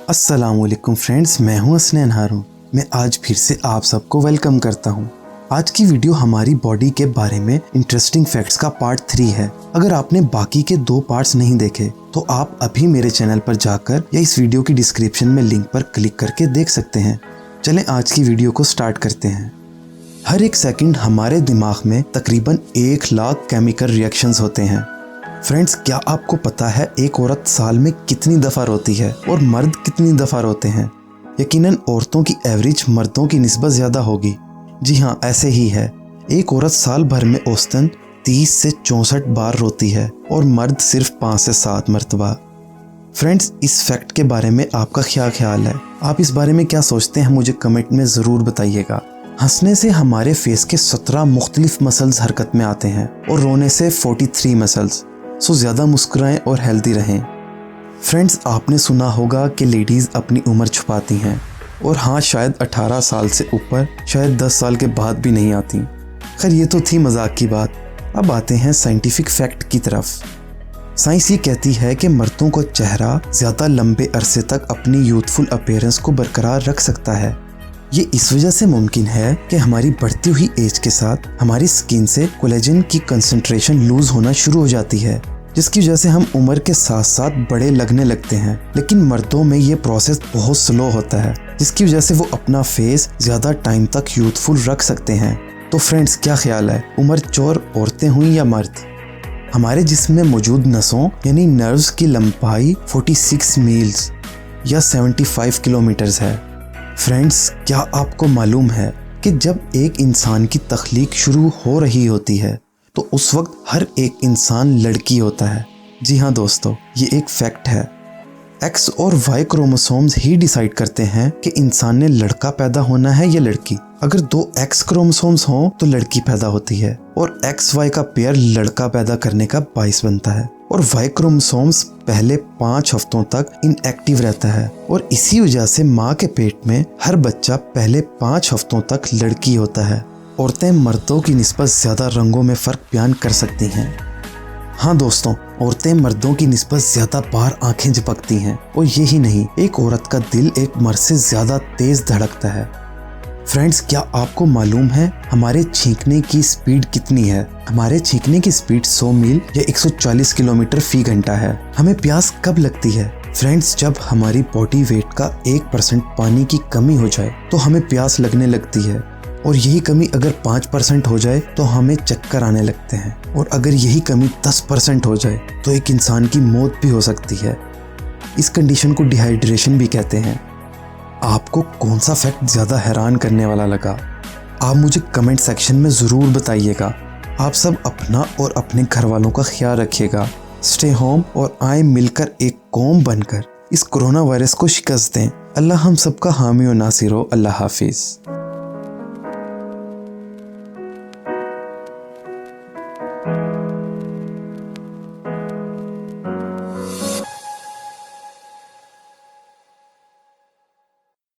अस्सलामुअलैकुम फ्रेंड्स, मैं हूं हसनैन हारून। मैं आज फिर से आप सबको वेलकम करता हूं। आज की वीडियो हमारी बॉडी के बारे में इंटरेस्टिंग फैक्ट्स का पार्ट 3 है। अगर आपने बाकी के 2 पार्ट्स नहीं देखे तो आप अभी मेरे चैनल पर जाकर या इस वीडियो की डिस्क्रिप्शन में लिंक पर क्लिक करके देख सकते हैं। चलें आज की वीडियो को स्टार्ट करते हैं। हर एक सेकंड हमारे दिमाग में तकरीबन 1 लाख केमिकल रिएक्शंस होते हैं। फ्रेंड्स, क्या आपको पता है एक औरत साल में कितनी दफ़ा रोती है और मर्द कितनी दफ़ा रोते हैं? यकीनन औरतों की एवरेज मर्दों की निस्बत ज़्यादा होगी। जी हाँ, ऐसे ही है। एक औरत साल भर में औसतन 30 से 64 बार रोती है और मर्द सिर्फ 5 से 7 मरतबा। फ्रेंड्स, इस फैक्ट के बारे में आपका क्या ख्याल है? आप इस बारे में क्या सोचते हैं? मुझे कमेंट में ज़रूर बताइएगा। हंसने से हमारे फेस के 17 मुख्तलिफ मसल्स हरकत में आते हैं और रोने से 43 मसल्स। सो ज़्यादा मुस्कुराएं और हेल्दी रहें। फ्रेंड्स, आपने सुना होगा कि लेडीज़ अपनी उम्र छुपाती हैं और हाँ, शायद 18 साल से ऊपर, शायद 10 साल के बाद भी नहीं आती। खैर, ये तो थी मजाक की बात। अब आते हैं साइंटिफिक फैक्ट की तरफ। साइंस ये कहती है कि मर्दों का चेहरा ज़्यादा लंबे अरसे तक अपनी यूथफुल अपीयरेंस को बरकरार रख सकता है। ये इस वजह से मुमकिन है कि हमारी बढ़ती हुई एज के साथ हमारी स्किन से कोलेजन की कंसंट्रेशन लूज होना शुरू हो जाती है, जिसकी वजह से हम उम्र के साथ साथ बड़े लगने लगते हैं। लेकिन मर्दों में ये प्रोसेस बहुत स्लो होता है, जिसकी वजह से वो अपना फेस ज़्यादा टाइम तक यूथफुल रख सकते हैं। तो फ्रेंड्स, क्या ख्याल है, उम्र चोर औरतें हुई या मर्द? हमारे जिस्म में मौजूद नसों यानी नर्व्स की लंबाई 46 मील्स या 75 किलोमीटर्स है। फ्रेंड्स, क्या आपको मालूम है कि जब एक इंसान की तख्लीक शुरू हो रही होती है तो उस वक्त हर एक इंसान लड़की होता है? जी हाँ दोस्तों, ये एक फैक्ट है। एक्स और वाई क्रोमोसोम्स ही डिसाइड करते हैं कि इंसान ने लड़का पैदा होना है या लड़की। अगर 2 एक्स क्रोमोसोम्स हों तो लड़की पैदा होती है और एक्स वाई का पेयर लड़का पैदा करने का बाइस बनता है। और वाई क्रोमोसोम्स पहले 5 हफ्तों तक इनएक्टिव रहता है और इसी वजह से माँ के पेट में हर बच्चा पहले 5 हफ्तों तक लड़की होता है। औरतें मर्दों की निस्बत ज़्यादा रंगों में फ़र्क बयान कर सकती हैं। हाँ दोस्तों, औरतें मर्दों की निस्बत ज़्यादा बार आंखें झपकती हैं और यही नहीं, एक औरत का दिल एक मर्द से ज़्यादा तेज़ धड़कता है। फ्रेंड्स, क्या आपको मालूम है हमारे छींकने की स्पीड कितनी है? हमारे छींकने की स्पीड 100 मील या 140 किलोमीटर फी घंटा है। हमें प्यास कब लगती है? फ्रेंड्स, जब हमारी बॉडी वेट का 1% पानी की कमी हो जाए तो हमें प्यास लगने लगती है, और यही कमी अगर 5% हो जाए तो हमें चक्कर आने लगते हैं, और अगर यही कमी 10% हो जाए तो एक इंसान की मौत भी हो सकती है। इस कंडीशन को डिहाइड्रेशन भी कहते हैं। आपको कौन सा फैक्ट ज़्यादा हैरान करने वाला लगा? आप मुझे कमेंट सेक्शन में ज़रूर बताइएगा। आप सब अपना और अपने घर वालों का ख्याल रखिएगा। स्टे होम और आए मिलकर एक कौम बनकर इस कोरोना वायरस को शिकस्त दें। अल्लाह हम सबका हामी और नासिर हो। अल्लाह हाफिज़।